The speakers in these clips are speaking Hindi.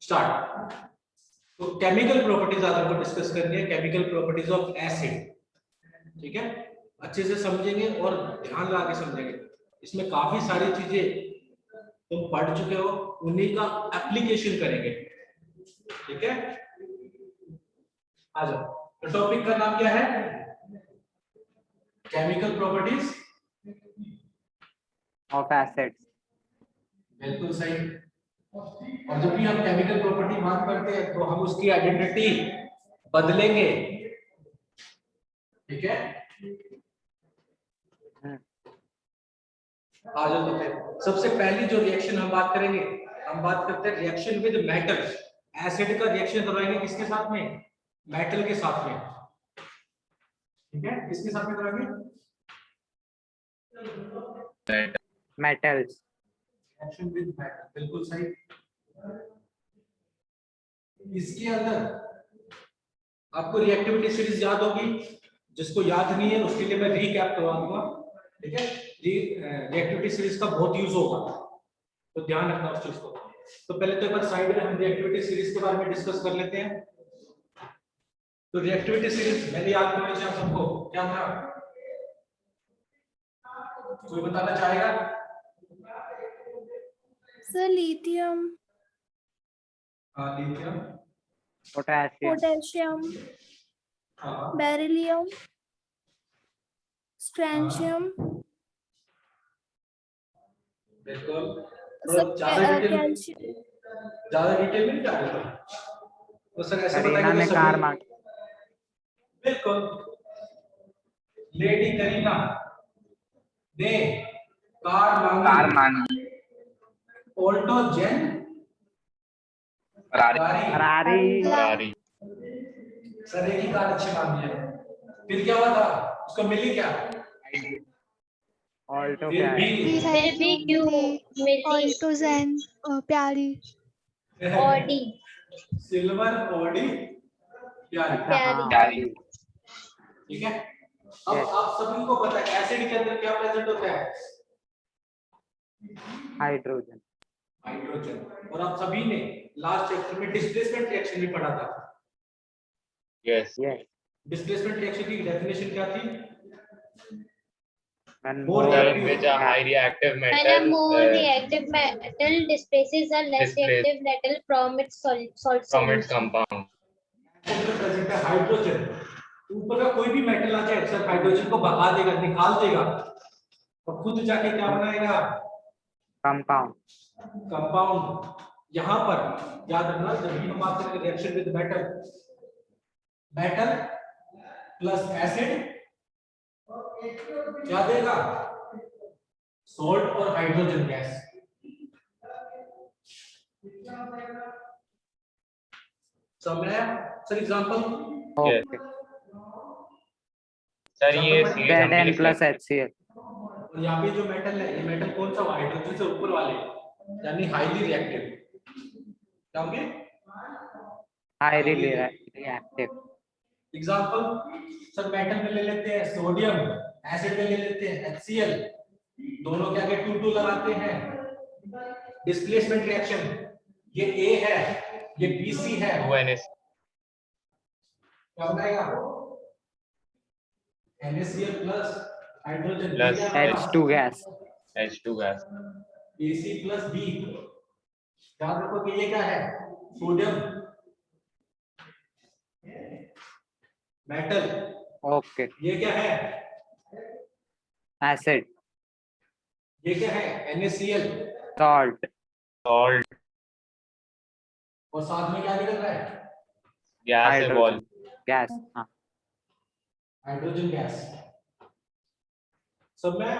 स्टार्ट। तो केमिकल प्रॉपर्टीज आज हमको डिस्कस करनी है, केमिकल प्रॉपर्टीज ऑफ एसिड। ठीक है, अच्छे से समझेंगे और ध्यान लगा के समझेंगे। इसमें काफी सारी चीजें तुम पढ़ चुके हो, उन्हीं का एप्लीकेशन करेंगे। ठीक है, आ जाओ। तो टॉपिक का नाम क्या है? Chemical properties of acids. बिल्कुल सही। और जब भी हम केमिकल प्रॉपर्टी बात करते हैं तो हम उसकी आइडेंटिटी बदलेंगे। ठीक है, आ जाओ। तो फिर सबसे पहली जो रिएक्शन हम बात करेंगे, हम बात करते हैं रिएक्शन विद मेटल। एसिड का रिएक्शन करवाएंगे किसके साथ में? मेटल के साथ में। ठीक है, किसके साथ में करवाएंगे? मेटल्स। रिएक्शन विद मेटल, बिल्कुल सही। इसके अंदर आपको रिएक्टिविटी सीरीज याद होगी, जिसको याद नहीं है उसके लिए मैं रीकैप करवा दूंगा। ठीक है, रिएक्टिविटी सीरीज का बहुत यूज होगा, तो ध्यान रखना उस चीज को। तो पहले तो एक बार साइड में हम रिएक्टिविटी सीरीज के बारे में डिस्कस कर लेते हैं। तो रिएक्टिविटी सीरीज मैंने याद करना चाहिए आप सबको, क्या था? कोई बताना चाहेगा? सर लिथियम, हाँ, लिथियम, पोटेशियम, हाँ, बेरिलियम, स्ट्रैंशियम, बिल्कुल। सर ज्यादा कैल्शियम। डिटेल में नहीं जा रहे तो सर ऐसे करीना बताएंगे ने तो कार सभी। मांग। बिल्कुल, लेडी करीना ने कार मांगी। ऑल्टो जेन फरारी। सर एक ही कार अच्छी मांगी है। फिर क्या हुआ था, उसको मिली क्या? ऑल्टो फिर भी क्यों मिली? ऑल्टो जेन प्यारी। ऑडी, सिल्वर ऑडी प्यारी। प्यारी। ठीक है, अब आप सभी को पता है एसिड के अंदर क्या प्रेजेंट होता है? हाइड्रोजन। हाइड्रोजन। और आप सभी ने लास्ट चैप्टर में डिस्प्लेसमेंट रिएक्शन भी पढ़ा था। यस। डिस्प्लेसमेंट रिएक्शन की डेफिनेशन क्या थी? When More more reactive. which a high reactive when a metal more reactive metal displaces a less reactive metal from its salt from its solution. compound. Present है हाइड्रोजन। ऊपर का कोई भी मेटल आ जाए सर, हाइड्रोजन को भगा देगा, निकाल देगा, तो खुद जाके क्या बनाएगा? कंपाउंड। कंपाउंड। यहाँ पर याद रखना, जब भी हम बात करेंगे reaction with metal, metal plus acid क्या देगा? सॉल्ट और हाइड्रोजन गैस। समय सर एग्जांपल। ओके। सर ये Zn plus HCl। और यहाँ पे जो मेटल है, ये मेटल कौन सा? हाइड्रोजन से ऊपर वाले, यानी हाईली रिएक्टिव। क्या होंगे? Highly reactive. Example sir, metal में ले लेते हैं सोडियम, एसिड में ले लेते हैं HCl। दोनों क्या के 2 लगाते हैं, डिस्प्लेसमेंट रिएक्शन। ये A है, ये BC है, 2NS क्या बनाएगा? NaCl plus hydrogen Plus H2 gas. H2 gas. AC plus B। याद रखो कि ये क्या है? Sodium metal. ओके। ये क्या है? एसिड। ये क्या है? NaCl। सॉल्ट। Salt और साथ में क्या निकल रहा है? gas है ball. गैस। हाँ। Hydrogen gas. सब में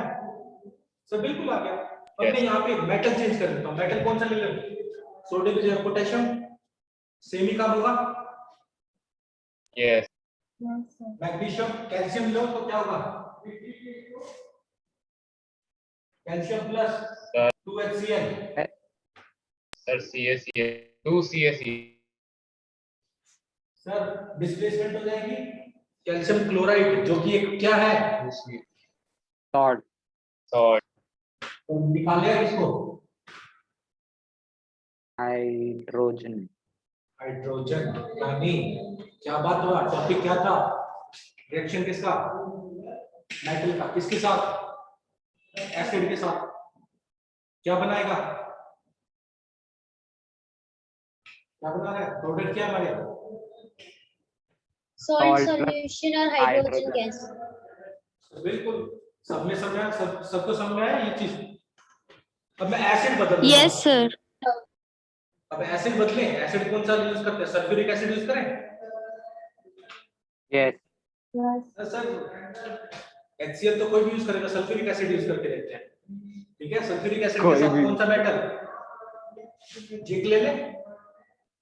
सब बिल्कुल आ गया। अब मैं यहाँ पे मेटल चेंज कर देता हूँ। मेटल कौन सा ले लूं? सोडियम की जगह पोटेशियम, सेम ही काम होगा। Yes. मैग्नीशियम, कैल्शियम लो तो क्या होगा? Calcium plus 2HCl। Sir CaCl 2CaCl. Sir displacement हो जाएगी कैल्शियम क्लोराइड, जो कि एक क्या है? सॉल्ट। Salt तो निकालेगा किसको? Hydrogen hydrogen. यानी क्या बात हुआ, टॉपिक क्या था, रिएक्शन किसका, मेटल का, किसके साथ, एसिड के साथ, क्या बनाएगा, क्या बना रहा है, प्रोडक्ट क्या हमारे, Salt Salt plus solution or hydrogen hydrogen. gas. बिल्कुल, सब में समझ आया, सबको समझ में आया ये चीज। अब मैं एसिड बदल दूंगा। Yes, sir. अब एसिड बदले, एसिड कौन सा यूज करते हैं, सल्फ्यूरिक एसिड यूज करें। यस सर HCl तो कोई भी यूज करेगा, सल्फ्यूरिक एसिड यूज करके देखते हैं, ठीक है। सल्फ्यूरिक एसिड के कोई साथ भी। कौन सा मेटल, जिंक ले ले,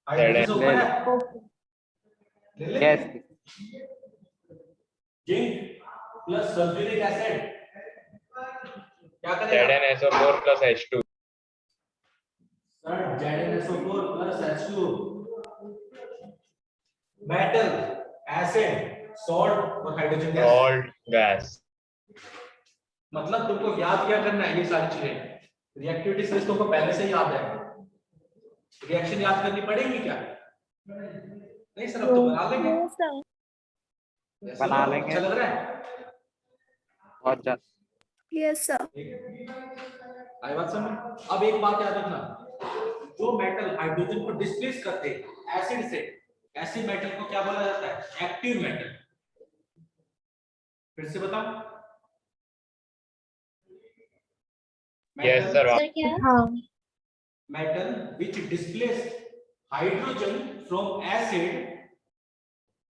हाइड्रोजन से ऊपर है, ले ले, yes zinc plus sulphuric acid क्या करेगा, ZnSO4 plus H2. Sir ZnSO4 plus H2, metal, acid, salt और हाइड्रोजन गैस। Salt gas. मतलब तुमको याद क्या करना है, ये सारी चीजें, रिएक्टिविटी सीरीज तुमको पहले से याद है, रिएक्शन याद करनी पड़ेगी क्या, नहीं सर अब तो बना लेंगे, No, sir. ऐसा बना लो, लेंगे। अच्छा लग रहा है, बहुत ज्यादा Yes, sir. आई बात समझ। अब एक बात याद रखना, जो मेटल हाइड्रोजन को डिस्प्लेस करते हैं एसिड से, ऐसे मेटल को क्या बोला जाता है, एक्टिव मेटल। फिर से बताओ, Yes, sir. Sir क्या? हाँ. metal which displace hydrogen from acid,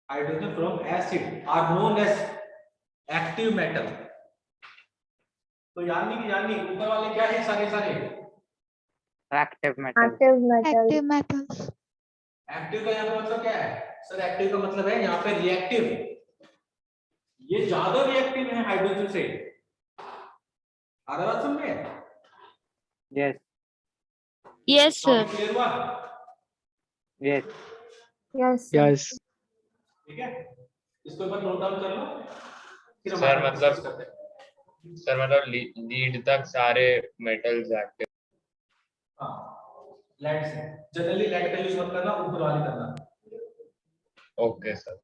hydrogen from acid are known as active metal। तो यानी ऊपर वाले क्या है, सारे active metal Active metals. Active का यहाँ पे मतलब क्या है सर, एक्टिव का मतलब है यहाँ पे रिएक्टिव, ये ज्यादा रिएक्टिव है हाइड्रोजन से, आ रहा बात समझ में, यस Yes, sir. क्लियर हुआ, यस Yes. ठीक है, इसको एक बार नोट डाउन कर लो, फिर हम सर आगे मतलब discuss करते हैं। सर मतलब लीड तक सारे मेटल्स एक्टिव। हाँ, लेड से जनरली लेड का यूज मत करना, ऊपर वाले करना, ओके सर।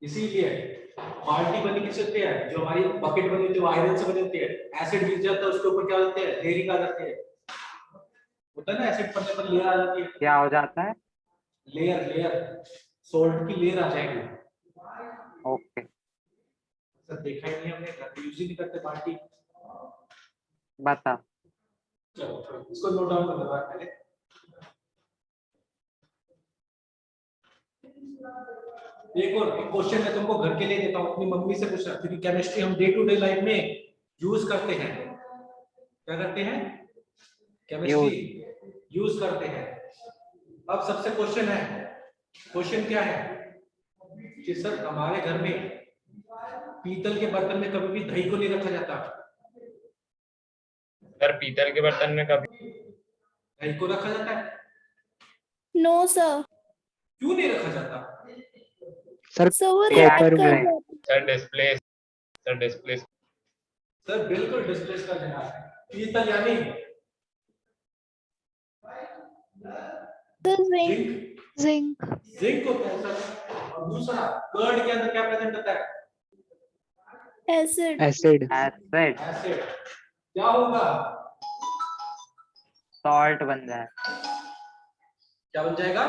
इसीलिए बाल्टी बनी किससे होती है, जो हमारी बकेट बनी होती है वो आयरन से बनी होती है, एसिड गिर जाता है उसके ऊपर क्या होते हैं, लेयरिंग आ जाती है, होता है ना, एसिड पड़ने पर लेयर आ जाती है, क्या हो जाता है, लेयर सोल्ट की लेयर आ जाएगी। ओके सर देखा ही नहीं हमने, यूज ही नहीं करते बाल्टी। बता चलो इसको नोट डाउन कर लो पहले। एक और एक क्वेश्चन मैं तुमको घर के लिए देता हूँ, अपनी मम्मी से पूछना, क्योंकि केमिस्ट्री हम डे टू डे लाइफ में यूज करते हैं, क्या करते हैं, केमिस्ट्री यूज करते हैं। अब सबसे क्वेश्चन है, क्वेश्चन क्या है कि सर हमारे घर में पीतल के बर्तन में कभी भी दही को नहीं रखा जाता, सर पीतल के बर्तन में कभी दही को रखा जाता है, No, sir. क्यों नहीं रखा जाता, So वो पेपर react कर में। जाता सर डिस्प्ले सर बिल्कुल डिस्प्लेस कर देना, पीतल यानी है। Zinc. Zinc, Zinc. जिंक होता है सर, और दूसरा कर्ड के अंदर क्या प्रेजेंट होता है, Acid. एसिड एसिड, क्या होगा, सॉल्ट बन जाए, क्या बन जाएगा,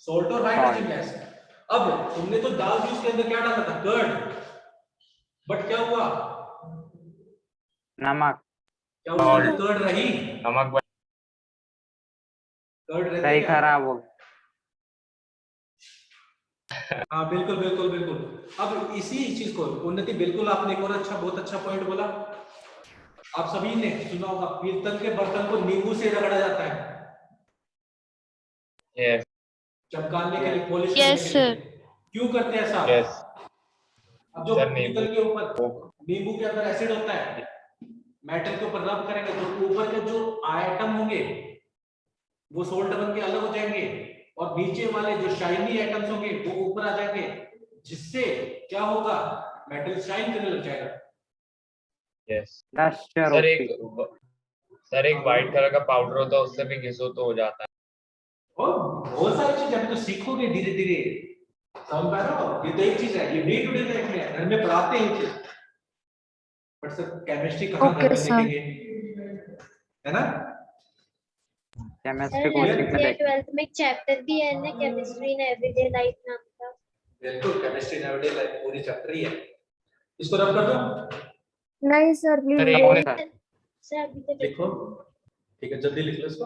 सोल्ट और हाइड्रोजन गैस। अब तुमने तो दाल जूस के अंदर क्या डाला था, कर्ड, बट क्या हुआ, नमक क्या उसमें कर्ड रही, नमक कर्ड रहती दही क्या? खराब हो गया। हाँ बिल्कुल। अब इसी चीज को उन्नति, बिल्कुल आपने एक और बहुत अच्छा पॉइंट बोला, आप सभी ने सुना होगा पीतल के बर्तन को नींबू से रगड़ा जाता है, यस चमकाने के लिए, पॉलिश Yes, करने के लिए, क्यों करते हैं ऐसा, यस अब जो सर, पीतल के ऊपर नींबू के अंदर एसिड होता है, मेटल के ऊपर रब करेंगे तो ऊपर के जो आइटम होंगे वो सोल्ट बन के अलग हो जाएंगे, और नीचे वाले जो शाइनी आइटम्स होंगे वो ऊपर आ जाएंगे, जिससे क्या होगा, मेटल शाइन करने लग जाएगा। यस लश्कर सर होती। सर एक व्हाइट कलर का पाउडर होता है, उससे भी घिसो तो हो जाता है। और बहुत सारी चीजें अभी तो सीखोगे धीरे धीरे, समझ पा रहे हो? ये तो एक चीज है, ये डे टू डे लाइफ में है, घर में पढ़ाते हैं ये चीज, बट सर केमिस्ट्री कहाँ घर Okay, में sir. लिखेंगे, है ना? केमिस्ट्री सर कोचिंग में 11th या देख 12th में एक चैप्टर भी है ना, केमिस्ट्री इन एवरीडे लाइफ नाम का। बिल्कुल, केमिस्ट्री एवरीडे लाइफ पूरी चैप्टर ही है। इसको रब कर दो, नहीं सर, सर प्लीज एक दो. मिनट, सर अभी तो लिखो, ठीक है, जल्दी लिख लो इसको।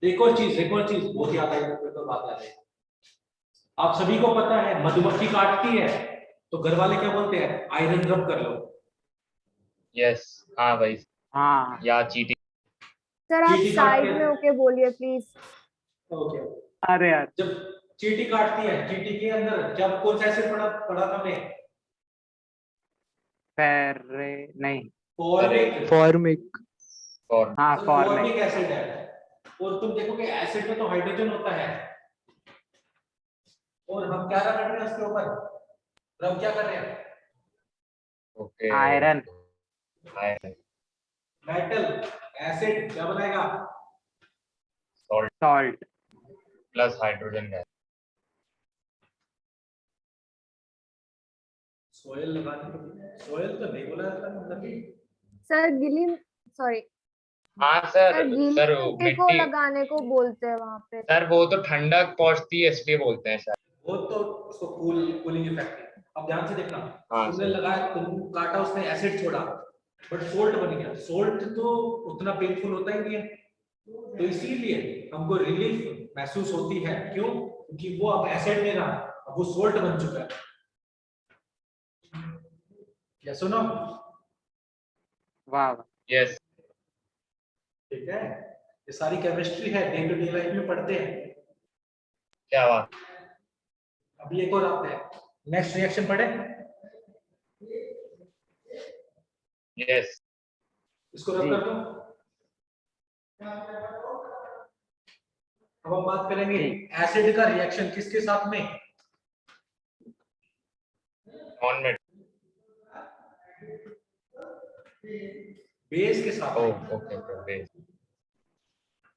एक और चीज बहुत याद आई, तो बात याद आई। आप सभी को पता है मधुमक्खी काटती है तो घर वाले क्या बोलते हैं, आयरन रब कर लो। यस, हाँ भाई, हाँ या चीटी। सर आप चींटी साइड काटते में हैं। होके बोलिए प्लीज. ओके, अरे यार जब चींटी काटती है, चींटी के अंदर जब कौन सा एसिड पड़ा पड़ा था हमें, फेरे नहीं फॉर्मिक, फॉर्मिक. और हाँ फॉर्मिक फॉर्मिक एसिड है। और तुम देखोगे एसिड में तो हाइड्रोजन होता है, और हम क्या कर रहे हैं उसके ऊपर, रब क्या कर रहे हैं, okay, iron iron, metal acid क्या बनाएगा, salt salt plus hydrogen gas. Soil लगाने के लिए, सोयल तो नहीं बोला जाता मतलब कि सर गीली, सॉरी हाँ सर, सर गीली सर मिट्टी को मिट्टी, लगाने को बोलते हैं वहां पे. सर वो तो ठंडक पहुंचती है इसलिए बोलते हैं शायद। वो तो उसको कूलिंग इफेक्ट है। अब ध्यान से देखना, हाँ तुमने सर, लगाया, तुम काटा, उसने एसिड छोड़ा, बट सोल्ट बन गया। सोल्ट तो उतना पेनफुल होता ही नहीं है, तो इसीलिए हमको रिलीफ महसूस होती है। क्यों? क्योंकि वो अब एसिड में रहा, अब वो सोल्ट बन चुका है। क्या सुनो, वाह यस ठीक है, ये सारी केमिस्ट्री है, डे टू डे लाइफ में पढ़ते हैं। क्या बात। अभी एक और आते हैं, नेक्स्ट रिएक्शन पढ़े, यस इसको रब जी। कर दो। अब हम बात करेंगे एसिड का रिएक्शन किसके साथ में, नॉन मेट, बेस के साथ ओ में। Okay okay, base.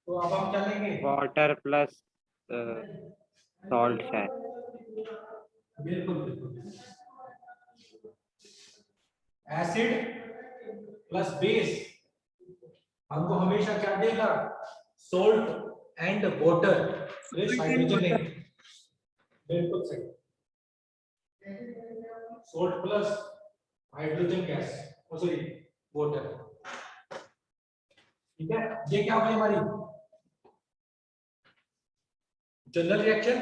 तो अब हम क्या लेंगे, वाटर प्लस सॉल्ट है। बिल्कुल बिल्कुल, एसिड प्लस बेस हमको हमेशा क्या देगा, salt and water plus hydrogen नहीं, बिल्कुल सही, salt plus hydrogen gas, sorry water, ठीक है। ये क्या होगी हमारी general reaction.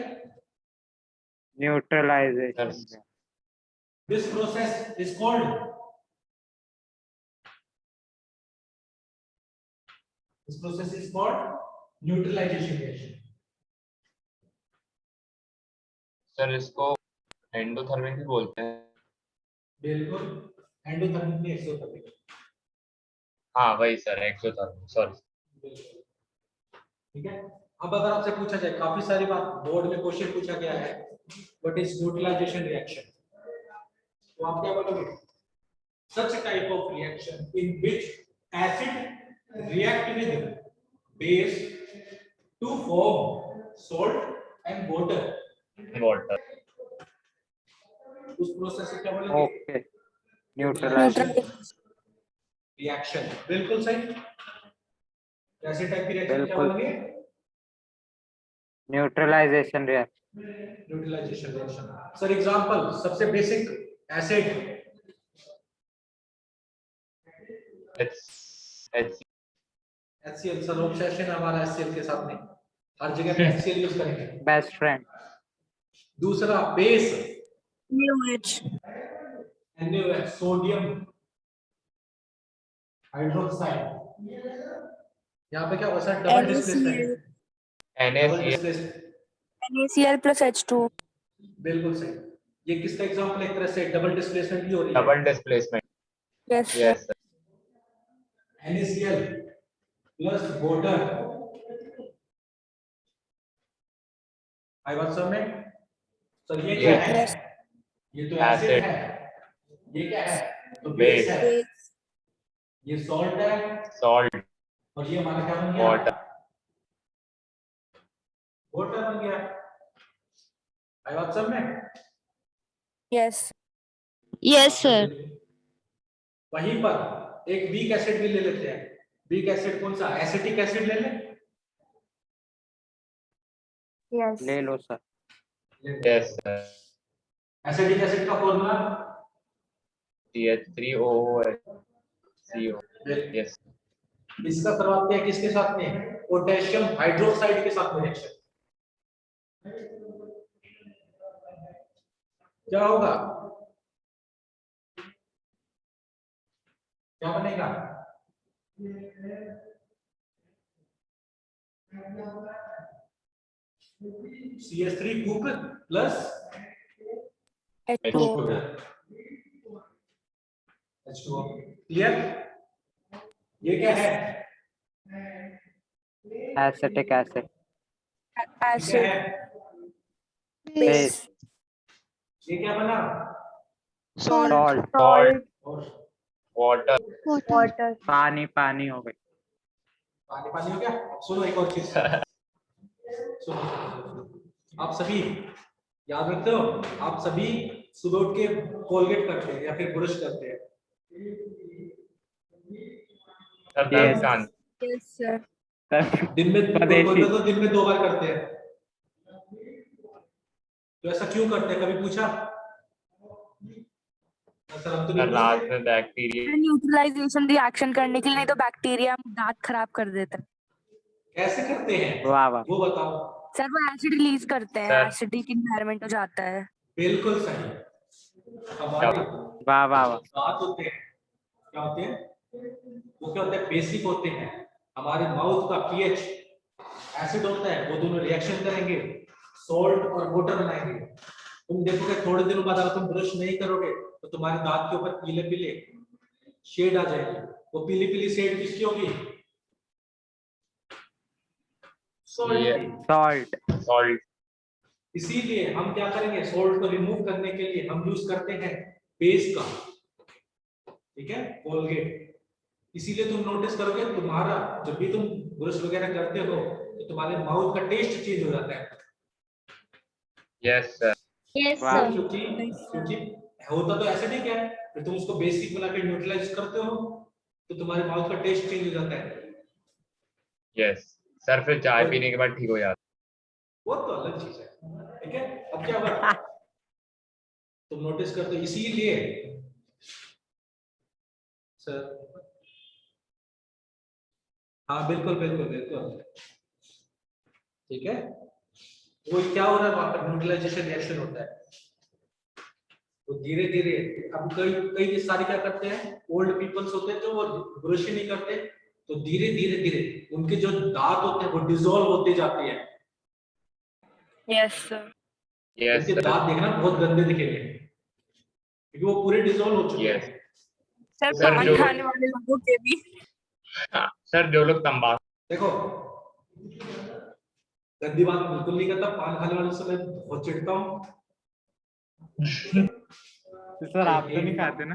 Neutralization this process is called, this process is called neutralization reaction। Sir इसको एंडोथर्मिक भी बोलते हैं। बिल्कुल, एंडोथर्मिक नहीं, एक्सोथर्मिक। हाँ वही सर, एक्सोथर्मिक, सॉरी। ठीक है। अब अगर आपसे पूछा जाए, काफी सारी बात बोर्ड में क्वेश्चन पूछा गया है, व्हाट इज न्यूट्रलाइजेशन रिएक्शन, तो आप क्या बोलोगे, such type of reaction in which acid react with base to form salt and water, water, उस प्रोसेस को क्या बोलेंगे, ओके न्यूट्रलाइजेशन रिएक्शन। बिल्कुल सही, कैसे टाइप की रिएक्शन क्या बिल्कुल। बोलेंगे, neutralisation reaction neutralisation reaction. Sir example, सबसे basic acid, HCl। Sir obsession है हमारा HCl के साथ में, हर जगह पे HCl यूज करेंगे। बेस्ट फ्रेंड दूसरा base, NaOH. NaOH, sodium hydroxide. यहाँ पे क्या होगा sir, double displacement, double NaCl, displacement, NaCl plus H2. बिल्कुल सही। ये किसका एग्जांपल, एक तरह से डबल डिस्प्लेसमेंट भी हो रही है, double displacement, Yes. Yes sir. NaCl plus water, आई बात समझ में? सर ये क्या है? Yes. ये तो एसिड Acid. है, ये क्या है? तो Base. बेस है, Base. ये सॉल्ट है, Salt. और ये हमारा क्या बन गया? Water. वाटर बन गया। आई बात समझ में? Yes. Yes, sir. वहीं पर एक वीक एसिड भी ले लेते हैं। वीक एसिड कौन सा? एसिटिक एसिड ले लें। Yes. ले लो sir. Yes, sir. Acetic acid का फॉर्मूला CH3OOH. Yes. इसका करवाते हैं किसके साथ में? पोटेशियम हाइड्रोक्साइड के साथ में रिएक्शन। क्या होगा? क्या बनेगा? CH3 group plus H2O. H2O। Clear? ये क्या है? Acetic acid. ये क्या Acid. है? बेस। ये क्या बना? सॉल्ट। Salt. और Water. Water. पानी पानी हो गई। पानी पानी हो गया। अब सुनो एक और चीज। सुनो, आप सभी याद रखते हो, आप सभी सुबह उठ के कोलगेट करते हैं या फिर ब्रश करते हैं। Sir, Yes. Darkan. Yes, sir. दिन में स्वदेशी। कोई तो दिन में 2 बार करते हैं। तो ऐसा क्यों करते हैं, कभी पूछा? सर हम तो Sir, नहीं रात पूछते। में बैक्टीरिया न्यूट्रलाइजेशन रिएक्शन करने के लिए, नहीं तो बैक्टीरिया दांत खराब कर देता है। कैसे करते हैं वाह वाह। वो बताओ। सर वो एसिड रिलीज करते हैं, Sir. एसिडिक एनवायरनमेंट हो जाता है। बिल्कुल सही। हमारे वाह वाह वाह। दांत होते हैं, क्या होते हैं? वो क्या होते हैं? बेसिक होते हैं। हमारे माउथ का पीएच एसिड होता है, वो दोनों रिएक्शन करेंगे, सॉल्ट और वाटर बनाएंगे। तुम देखोगे थोड़े दिनों बाद अगर तुम ब्रश नहीं करोगे तो तुम्हारे दांत के ऊपर पीले पीले शेड आ जाएगी। वो पीली पीली शेड किसकी होगी? Salt Yeah. की। सॉल्ट। Salt. इसीलिए हम क्या करेंगे? सॉल्ट को रिमूव करने के लिए हम यूज करते हैं बेस का, ठीक है, कोलगेट। इसीलिए तुम नोटिस करोगे तुम्हारा जब भी तुम ब्रश वगैरह करते हो तो तुम्हारे माउथ का टेस्ट चेंज हो जाता है। Yes, sir. Yes, Wow. sir. क्योंकि होता तो ऐसे नहीं क्या है, फिर तुम उसको बेसिक बना के न्यूट्रलाइज करते हो तो तुम्हारे माउथ का टेस्ट चेंज हो जाता है। Yes. सर फिर चाय पीने के बाद ठीक हो जाता वो तो अलग चीज है, ठीक है। अब क्या हुआ? तुम नोटिस करते हो, इसीलिए सर हाँ बिल्कुल बिल्कुल बिल्कुल, ठीक है। वो क्या हो रहा है वहां पर? न्यूट्रलाइजेशन रिएक्शन होता है। तो धीरे धीरे अब कई कई सारे क्या करते हैं, ओल्ड पीपल्स होते हैं जो वो ब्रश ही नहीं करते, तो धीरे धीरे धीरे उनके जो दांत होते हैं वो डिसॉल्व होते जाते हैं। Yes sir. Yes, उनके sir. दांत देखना बहुत गंदे दिखेंगे क्योंकि वो पूरे डिसॉल्व हो चुके Yes. हैं। सर सर, पान जो- खाने वाले लोगों के भी। सर जो लोग तंबाकू देखो गंदी बात बिल्कुल नहीं करता, पान खाने वाले से मैं बहुत चिढ़ता हूँ। सर आप तो नहीं खाते ना?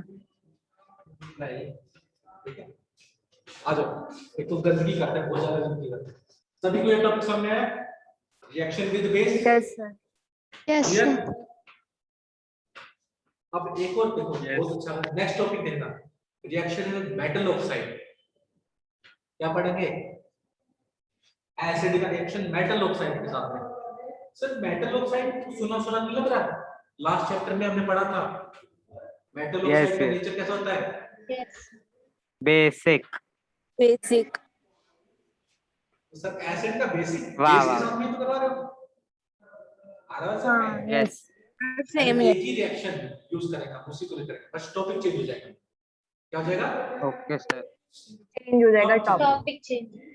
नहीं, ठीक है, आ जाओ। एक तो गंदगी करते हैं, बहुत ज्यादा गंदगी करते हैं। सभी को ये टॉपिक समझ में आया? Reaction with base. Yes sir. Yes, clear? sir. अब एक और देखो, बहुत अच्छा नेक्स्ट टॉपिक देखना, रिएक्शन विद मेटल ऑक्साइड। क्या पढ़ेंगे? एसिड का रिएक्शन मेटल ऑक्साइड के साथ में। सर मेटल ऑक्साइड सुना सुना नहीं लग रहा? लास्ट चैप्टर में हमने पढ़ा था मेटल Yes, ऑक्साइड का yes. नेचर कैसा होता है? Yes. बेसिक। बेसिक। तो सर एसिड का बेसिक वाह, बेस के वाह। साथ में तो करवा रहे हो? आ रहा है हाँ समझ में? यस। सेम एक है। ही रिएक्शन यूज करेगा, उसी को लेकर बस टॉपिक चेंज हो जाएगा। क्या हो जाएगा? Okay sir. चेंज हो जाएगा टॉपिक। Topic change.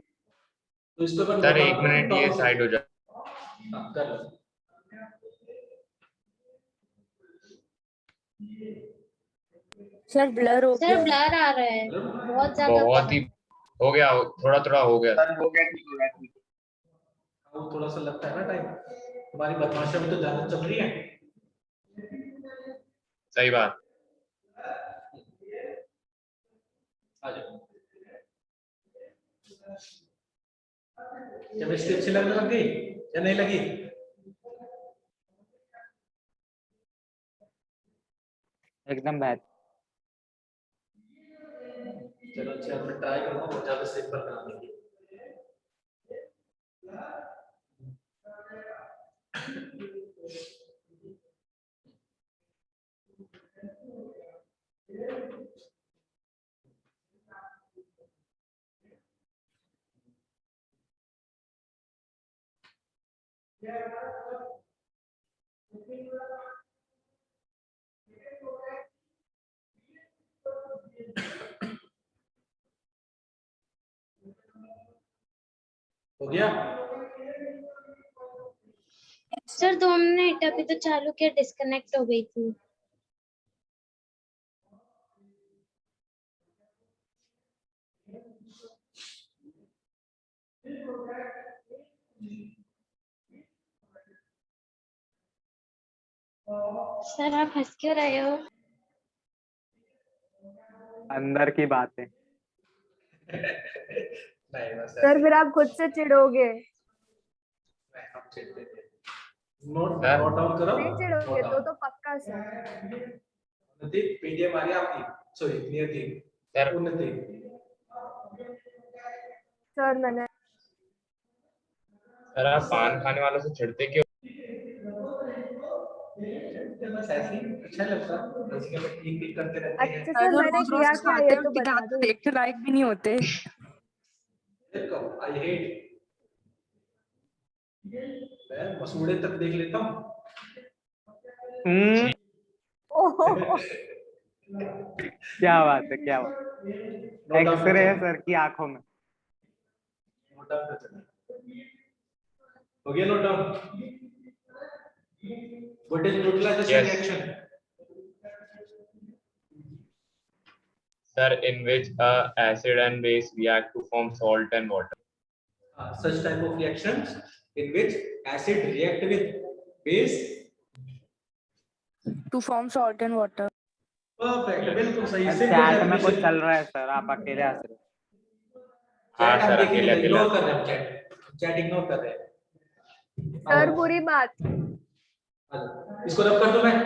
तो इसको अपन सर बता एक दो, मिनट ये topic- साइड हो जाए। हाँ, कर लो। सर ब्लर हो Sir, गया। blur आ रहा है बहुत ज्यादा। बहुत ही हो गया, थोड़ा थोड़ा हो गया। वो थोड़ा सा लगता है ना टाइम, तुम्हारी बदमाशी में तो ज्यादा चल रही है। सही बात। आ जाओ। केमिस्ट्री अच्छी लगने लग गई या नहीं लगी? एकदम बैड। चलो अच्छा मैं ट्राई करूंगा बहुत ज्यादा सिंपल बनाने की। हो गया? सर 2 मिनट, अभी तो चालू किया, डिस्कनेक्ट हो गई थी। सर आप हंस क्यों रहे हो? अंदर की बात है। नहीं बस सर फिर आप खुद से चिढ़ोगे। Note sir. नोट डाउन करो। नहीं चिढ़ोगे तो पक्का सर। उन्नति पीडीएफ आ गया आपकी, सॉरी नियति सर उन्नति। सर मैंने सर आप पान खाने वालों से चिढ़ते क्यों? बस ऐसे ही अच्छा लगता है, बेसिकली ठीक ठीक करते रहते हैं। अच्छा सर मैंने रोज रोज किया क्या सिखाते ये हैं तो कि बता दांत दो। देखने लायक भी नहीं होते। देखो आई हेट, मैं मसूड़े तक देख लेता हूँ। ओह क्या बात है, क्या बात। एक्सरे है सर की आंखों में। नोट डाउन कर चला। हो गया note down? What is neutralization Yes. Reaction? Sir, in which acid and base react to form salt and water. Such type of reactions in which acid react with base. To form salt and water. Perfect, बिल्कुल सही। चैट में कुछ चल रहा है सर, आप अकेले हंस रहे हो। हाँ चैट सर हम अकेले अकेले। इग्नोर कर रहे हैं, चैट इग्नोर कर रहे हैं। सर पूरी बात। इसको रब कर दूं मैं?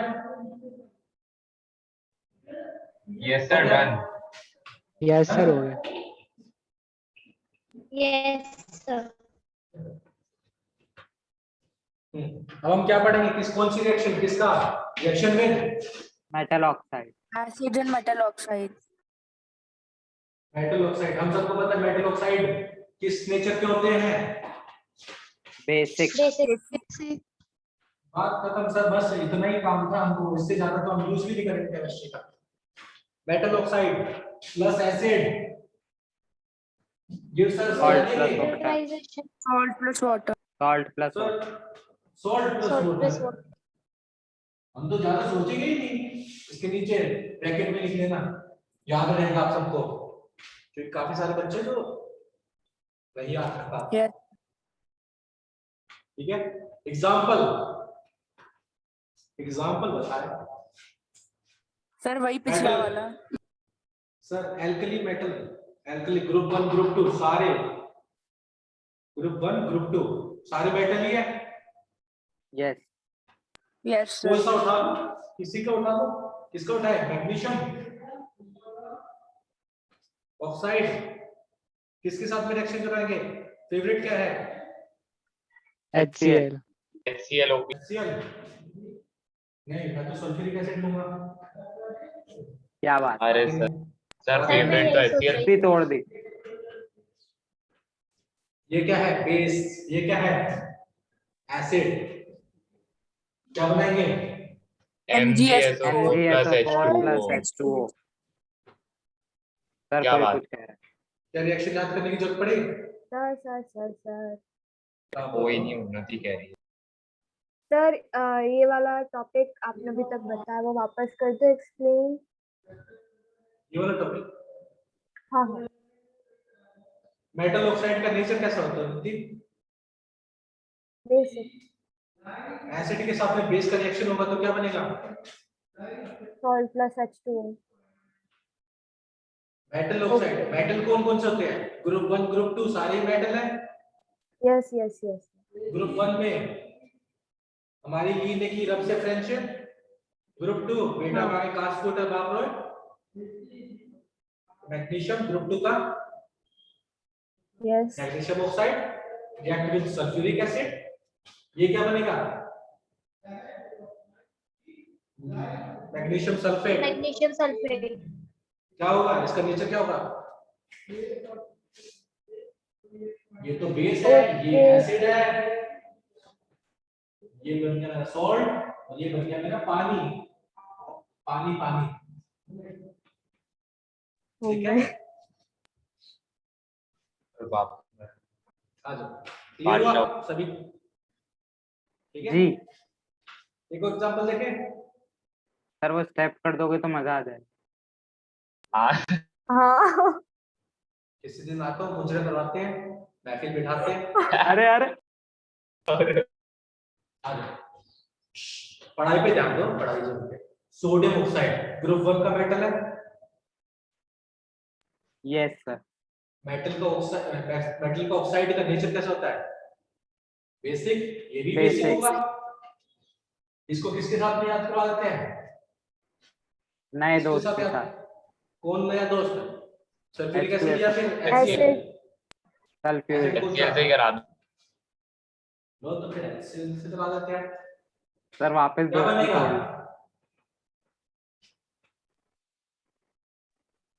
Yes sir, done. Yes sir हो गया। Yes sir. अब हम क्या पढ़ेंगे, कौन सी रिएक्शन, किसका reaction with metal oxide. Acid and metal oxide. Metal oxide. हम सबको पता है मेटल ऑक्साइड किस नेचर के होते हैं? बेसिक। बेसिक। बात खत्म सर, बस इतना ही काम था हमको, इससे ज्यादा तो हम यूज भी नहीं करेंगे केमिस्ट्री का। Metal oxide plus acid gives us Salt plus water. Neutralization. Salt plus water. Salt plus water. Salt plus salt plus water. हम तो ज्यादा सोचेंगे ही नहीं, इसके नीचे ब्रैकेट में लिख लेना, याद रहेगा आप सबको, क्योंकि काफी सारे बच्चे तो नहीं याद रख पाते। Yes. ठीक है, एग्जांपल बताए सर वही पिछला वाला। Sir alkali metal, alkali group 1 group 2 सारे, ग्रुप 1 ग्रुप 2 सारे मेटल ही है। यस। यस कौन सर। सा उठा लो, किसी का उठा लो, किसका उठाए? मैग्नीशियम ऑक्साइड किसके साथ में रिएक्शन कराएंगे? फेवरेट क्या है? HCl। HClOP। HCl नहीं, मैं तो सल्फ्यूरिक एसिड लूंगा। क्या बात। अरे सर सर मैं फेवरेट तो यही सोच HCl। रही भी तोड़ दी। ये क्या है? बेस। ये क्या है? एसिड। क्या बनाएंगे? MgSO4 plus MgSO4 H2O। plus H2O। Sir क्या कोई बात? कुछ कह रहा है। क्या रिएक्शन याद करने की जरूरत पड़ेगी? सर सर सर सर कोई नहीं, उन्नति कह रही है। सर ये वाला टॉपिक आपने अभी तक बताया वो वापस कर दो एक्सप्लेन। ये वाला टॉपिक हाँ हाँ। मेटल ऑक्साइड का नेचर कैसा होता है? बेसिक। एसिड के साथ में बेस का रिएक्शन होगा तो क्या बनेगा? Salt plus H2O। Metal oxide. Metal कौन कौन से होते हैं? ग्रुप 1 ग्रुप 2 सारे मेटल है। Yes yes yes. ग्रुप 1 में हमारी ली ने की रब से फ्रेंडशिप। ग्रुप 2 बेटा हाँ। का कास्टोटर बापरोय। मैग्नीशियम ग्रुप 2 का yes. Magnesium oxide react with sulphuric acid. ये क्या बनेगा? Magnesium sulphate. Magnesium sulfate. क्या होगा? इसका नेचर क्या होगा? ये तो बेस है, ये Okay. एसिड है, ये बन गया मेरा सॉल्ट और ये बन गया मेरा पानी। पानी पानी। ठीक है? बाप आ जाओ। क्लियर हुआ बादशाह। सभी? ठीक है? जी एक और एग्जांपल देखें। सर, वो स्टेप कर दोगे तो मजा आ जाए। हाँ हाँ। किसी दिन आता हूँ, मुजरे करवाते हैं, महफिल बिठाते हैं। अरे अरे आ जाओ। पढ़ाई पे ध्यान दो, पढ़ाई जरूर है। सोडियम ऑक्साइड ग्रुप 1 का मेटल है। Yes sir. मेटल का ऑक्साइड का नेचर कैसा होता है? बेसिक। ये भी Basic. बेसिक होगा। इसको किसके साथ में याद करवा देते हैं? नए किसके दोस्त के याद- साथ। कौन नया दोस्त? Sulphuric H2S. एसिड या फिर Acid. HCl? सल्फ्यूरिक। कौन सा? ऐसे ही करा दो। लो तो फिर HCl से करवा देते हैं। सर वापस क्या दोस्ती बनेगा? तोड़।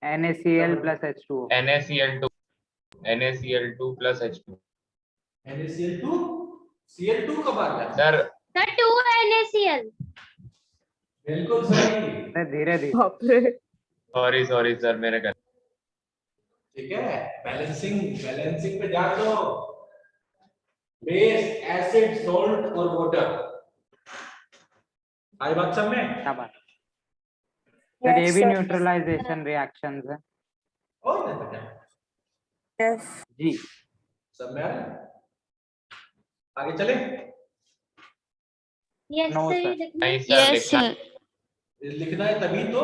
NaCl plus H2O। NaCl2 NaCl2 plus H2। NaCl2 Cl2 कब आ गया? Sir The 2 NaCl. बिल्कुल सही। धीरे धीरे। बाप रे। सॉरी सर मेरे घर। ठीक है, बैलेंसिंग बैलेंसिंग पे ध्यान दो। बेस, एसिड, सॉल्ट और वाटर। आई बात सब में? क्या बात। सर ये Yes, भी sir. न्यूट्रलाइजेशन रिएक्शंस है। और नहीं पता। Yes. जी सब में आ रहा है? आगे चले? Yes, No, sir. sir. ये देखना। नहीं सर लिखना लिखना है तभी तो।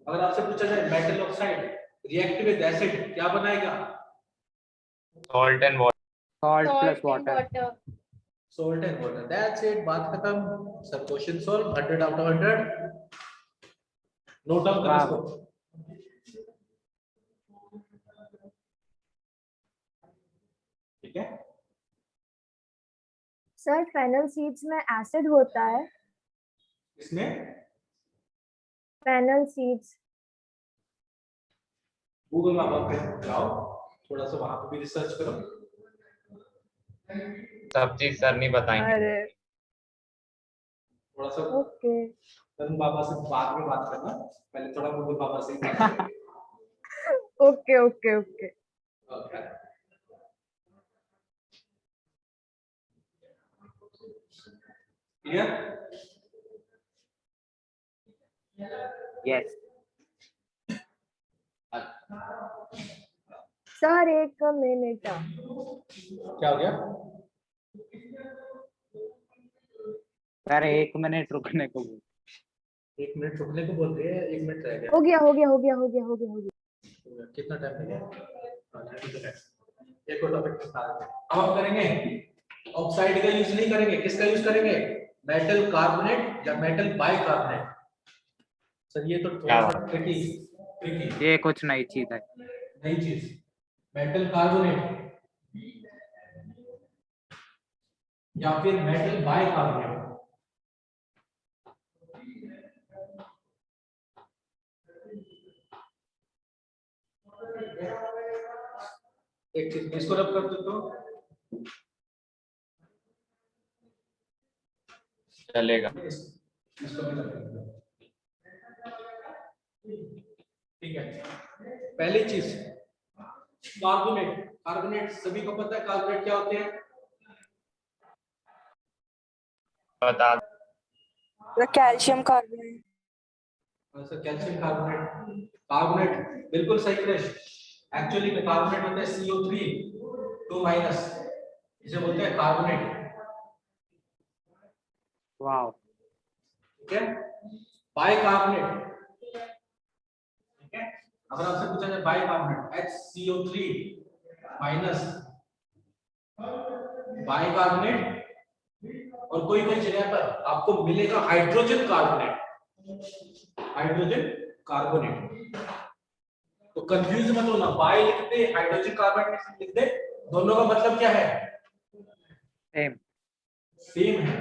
अगर आपसे पूछा जाए metal oxide react with acid क्या बनाएगा? Salt and water. Salt Salt plus and water. water. Salt and water. That's it, बात खत्म। सब question solve. 100 out of 100। Note down कर वाह। इसको। ठीक है? सर फेनल सीड्स में एसिड होता है। इसमें फेनल सीड्स। गूगल मैप पे जाओ, थोड़ा सा वहां पे भी रिसर्च करो। सब चीज सर नहीं बताएंगे। अरे थोड़ा सा ओके। तरुण बाबा से बाद में बात करना, पहले थोड़ा गूगल बाबा से ही बात करो। Okay okay okay. Okay. Clear? Yes sir एक मिनट। क्या हो गया? सर 1 मिनट रुकने को बोल। 1 मिनट रुकने को बोल रहे हैं, 1 मिनट रह गया। हो गया हो गया हो गया हो गया हो गया हो गया। कितना टाइम लग गया? ठीक है। एक और टॉपिक पे स्टार्ट करें। अब हम करेंगे ऑक्साइड का यूज नहीं करेंगे, किसका यूज करेंगे? मेटल कार्बोनेट या मेटल बाइकार्बोनेट। सर ये तो थोड़ा सा ट्रिकी ये कुछ नई चीज है। नई चीज। मेटल कार्बोनेट या फिर मेटल बाइकार्बोनेट। एक चीज इसको रब कर देता हूं। चलेगा। इसको भी रब कर दो। ठीक है। पहली चीज कार्बोनेट। कार्बोनेट सभी को पता है कार्बोनेट क्या होते हैं? बता calcium carbonate. Sir calcium carbonate. Carbonate बिल्कुल सही क्रेश। एक्चुअली में कार्बोनेट होता है CO3 2 माइनस। इसे बोलते हैं कार्बोनेट। वाओ। ठीक है, बाइकार्बोनेट। ठीक है, अगर आपसे पूछा जाए बाइकार्बोनेट HCO3 माइनस बाइकार्बोनेट, और कोई कोई जगह पर आपको मिलेगा हाइड्रोजन कार्बोनेट, हाइड्रोजन कार्बोनेट। तो कंफ्यूज मत होना, बाई लिख दे हाइड्रोजन कार्बोनेट लिख दे, दोनों का मतलब क्या है? सेम। सेम है।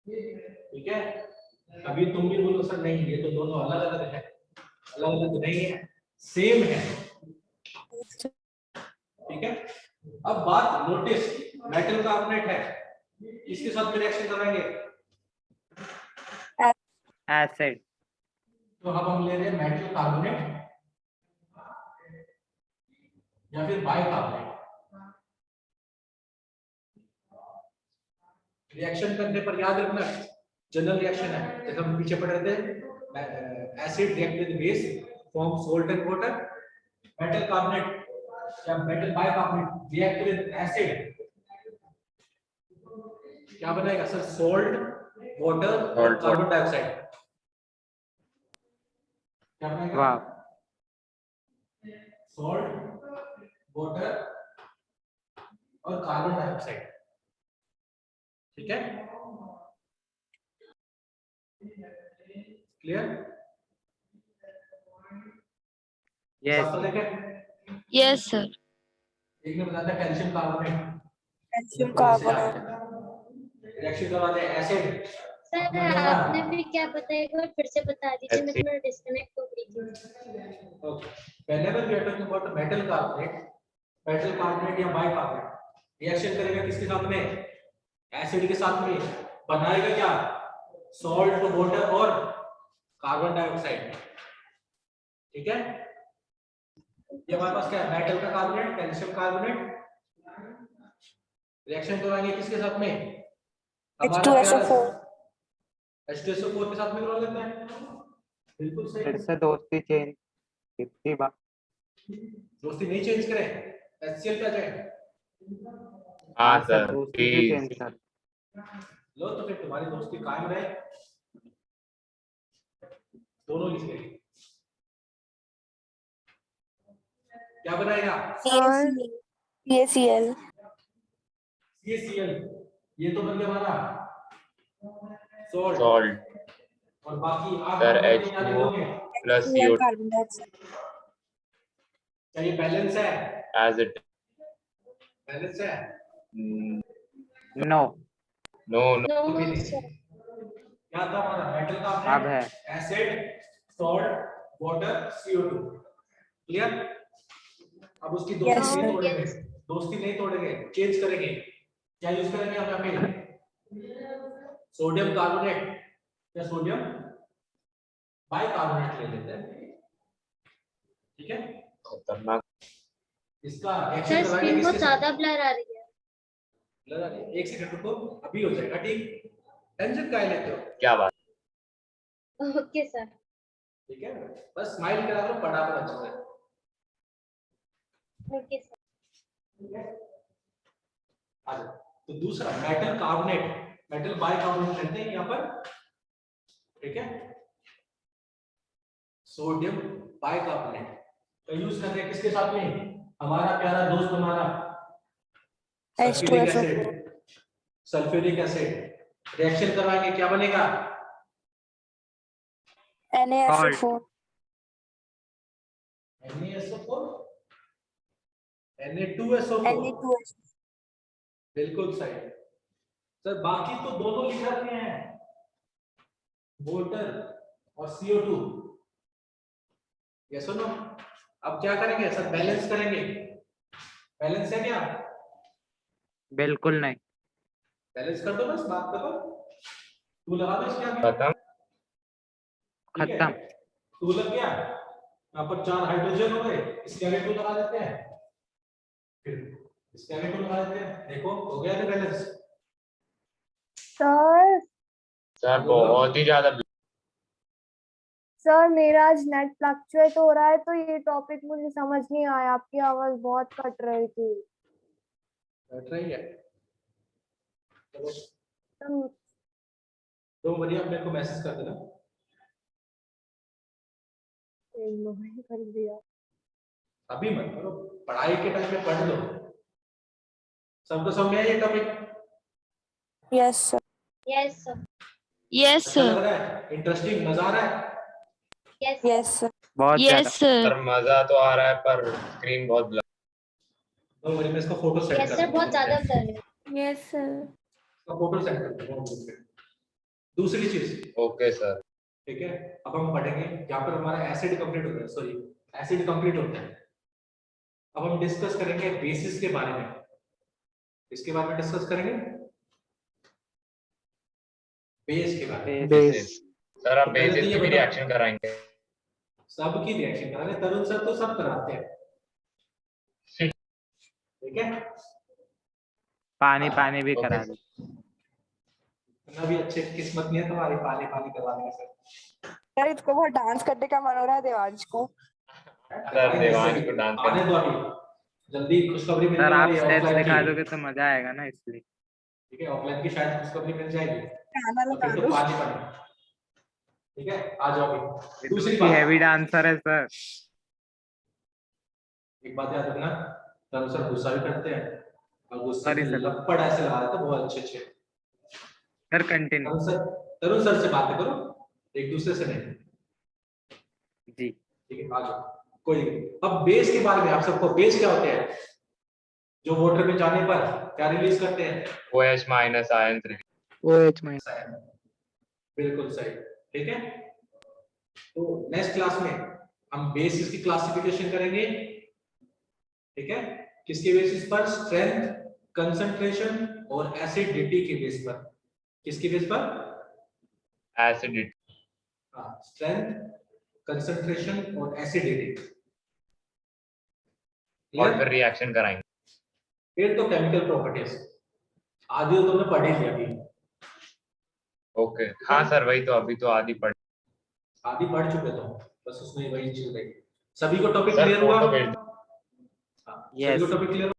ठीक है, अभी तुम भी बोलो सर नहीं ये तो दोनों अलग अलग है, अलग अलग नहीं है, सेम है। ठीक है, अब बात नोटिस, मेटल कार्बोनेट है, इसके साथ में रिएक्शन कराएंगे एसिड। तो अब हम ले रहे हैं मेटल कार्बोनेट या फिर बाइकार्बोनेट। रिएक्शन करने पर याद रखना जनरल रिएक्शन है, जैसे हम पीछे पढ़ रहे थे, acid react with base form salt and water. Metal carbonate या metal bicarbonate react with acid, क्या बनेगा सर? सॉल्ट, वाटर और कार्बन डाइऑक्साइड। क्या बनेगा? वाह। सॉल्ट, वाटर और कार्बन डाइऑक्साइड। ठीक है, क्लियर? यस। Yes sir. एक ने बताया था calcium carbonate, calcium carbonate. Reaction करवाते हैं एसिड। सर आपने भी क्या बताया, एक बार फिर से बता दीजिए, मैं थोड़ा डिस्कनेक्ट हो गई थी। Okay. Whenever we are talking about metal carbonate या बाइकार्बोनेट, रिएक्शन करेगा किसके साथ में? एसिड के साथ में। बनाएगा क्या? सॉल्ट, वाटर और कार्बन डाइऑक्साइड। ठीक है, ये हमारे पास क्या है? मेटल का कार्बोनेट, कैल्शियम कार्बोनेट। रिएक्शन करवाएंगे किसके साथ में? H2SO4। H2SO4 के साथ में करवा लेते हैं। बिल्कुल सही। फिर से दोस्ती चेंज। कितनी बार? दोस्ती नहीं चेंज करें, HCl पे आ जाए। हाँ सर, सर दोस्ती से चेंज कर। लो तो फिर तुम्हारी दोस्ती कायम रहे, दोनों लिखे। क्या बनाएगा? CaCl। CaCl, ये तो बन गया हमारा सॉल्ट। सॉल्ट। और बाकी आप सर क्या H2O लिखोगे? plus CO2 carbon dioxide. क्या ये बैलेंस है? as it. बैलेंस है? नो। No, no. नो तो फिर सर। क्या था हमारा? मेटल का अब है। Acid, salt, water, CO2। Clear? अब उसकी दोस्ती Yes, नहीं sir. तोड़ेंगे, दोस्ती नहीं तोड़ेंगे, चेंज करेंगे। क्या यूज करेंगे हम यहाँ पे? सोडियम कार्बोनेट या सोडियम बाइकार्बोनेट ले लेते हैं। ठीक है, खतरनाक। इसका सर रिएक्शन करवाएंगे स्क्रीन बहुत किसके साथ? ज्यादा ब्लर आ रही है। लगा नहीं, एक सेकंड रुको, अभी हो जाएगा। ठीक, टेंशन काहे लेते हो? क्या बात। Okay sir. ठीक है, बस स्माइल करा लो, पढ़ा कर अच्छे से। Okay sir. आ जाओ। तो दूसरा मेटल कार्बोनेट, मेटल बाइकार्बोनेट लेते हैं यहाँ पर। ठीक है, सोडियम बाइकार्बोनेट का यूज कर रहे हैं किसके साथ में? हमारा प्यारा दोस्त हमारा sulphuric H2SO4। Acid, sulphuric acid. Reaction करवाएंगे, क्या बनेगा? NaSO4। NaSO4, Na2SO4। Na2SO4। बिल्कुल सही सर। बाकी तो दोनों लिख रखे हैं, वाटर और CO2। यस और नो? अब क्या करेंगे सर? बैलेंस करेंगे। बैलेंस है क्या? बिल्कुल नहीं। बैलेंस कर दो, बस बात करो। टू लगा दो इसके आगे। खत्म। ठीक है, खत्म। टू लग गया, यहाँ पर 4 हाइड्रोजन हो गए, इसके आगे 2 लगा देते हैं, फिर इसके आगे 2 लगा देते हैं। देखो हो गया ना बैलेंस। सर सर बहुत ही ज्यादा। सर मेरा आज नेट फ्लक्चुएट हो रहा है, तो ये टॉपिक मुझे समझ नहीं आया, आपकी आवाज बहुत कट रही थी। बैठ रही है। चलो तुम तो बढ़िया, अपने को मैसेज कर देना। इग्नोर कर दिया। अभी मत करो, पढ़ाई के टाइम में पढ़ लो। सबको समझ में आया ये topic? Yes sir. Yes sir. Yes अच्छा लग सर। रहा है? इंटरेस्टिंग, मजा आ रहा है? Yes yes sir. बहुत यस ज्यादा। सर। सर मजा तो आ रहा है पर स्क्रीन बहुत ब्लर। तो मैं इसका फोटो सेंड यस कर सर, बहुत दूंगा। ज्यादा ब्लर है। Yes sir. इसका फोटो सेंड कर दूंगा। दूसरी चीज, ओके सर। ठीक है, अब हम पढ़ेंगे। यहाँ पर हमारा एसिड कंप्लीट होता है, सॉरी एसिड कंप्लीट होता है। अब हम डिस्कस करेंगे बेसिस के बारे में। इसके बारे में डिस्कस करेंगे, बेस के बारे में। बेस। सर आप तो पहले तो बेसिस ये की भी बताओ। रिएक्शन कराएंगे? सबकी रिएक्शन कराने, तरुण सर तो सब कराते हैं, ठीक है। पानी पानी भी ओके करा सर। दो। इतना भी अच्छे किस्मत नहीं है तुम्हारी पानी पानी करवाने का सर। यार इसको बहुत डांस करने का मन हो रहा है देवांश को। सर देवांश को डांस आने करना। दो अभी, जल्दी खुशखबरी मिलने सर आप वाली है स्टेप्स ऑफलाइन दिखा की। दोगे तो मजा आएगा ना, इसलिए। ठीक है, ऑफलाइन की शायद खुशखबरी मिल जाएगी, गाना तो लगा फिर तो दो। पानी पानी। ठीक है, आ जाओ अभी। दूसरी इतनी हैवी बात, डांसर है सर। एक बात याद रखना, तरुण सर गुस्सा भी करते हैं और गुस्से Sorry, में sir. लपड़ ऐसे लगा देते हैं, बहुत अच्छे अच्छे। Sir continue. तरुण सर से बातें करो, एक दूसरे से नहीं। जी। ठीक है, आ जाओ, कोई नहीं। अब बेस के बारे में आप सबको, बेस क्या होते हैं जो वाटर में जाने पर क्या रिलीज करते हैं? OH minus ion. OH-। बिल्कुल सही, ठीक है। तो नेक्स्ट क्लास में हम बेसिस की क्लासिफिकेशन करेंगे, ठीक है। किसके बेसिस पर? स्ट्रेंथ, कंसंट्रेशन और एसिडिटी के बेस पर। किसके बेस पर? एसिडिटी। हाँ, स्ट्रेंथ, कंसंट्रेशन और एसिडिटी। और फिर रिएक्शन कराएंगे। फिर तो केमिकल प्रॉपर्टीज आदि तो तुमने पढ़ी थी अभी। ओके हाँ सर, वही तो अभी तो आधी पढ़। आदि पढ़ चुके तो, बस उसमें वही चल रही। सभी को टॉपिक सर क्लियर हुआ? फोटो भेज दो। हाँ, Yes. सभी को टॉपिक क्लियर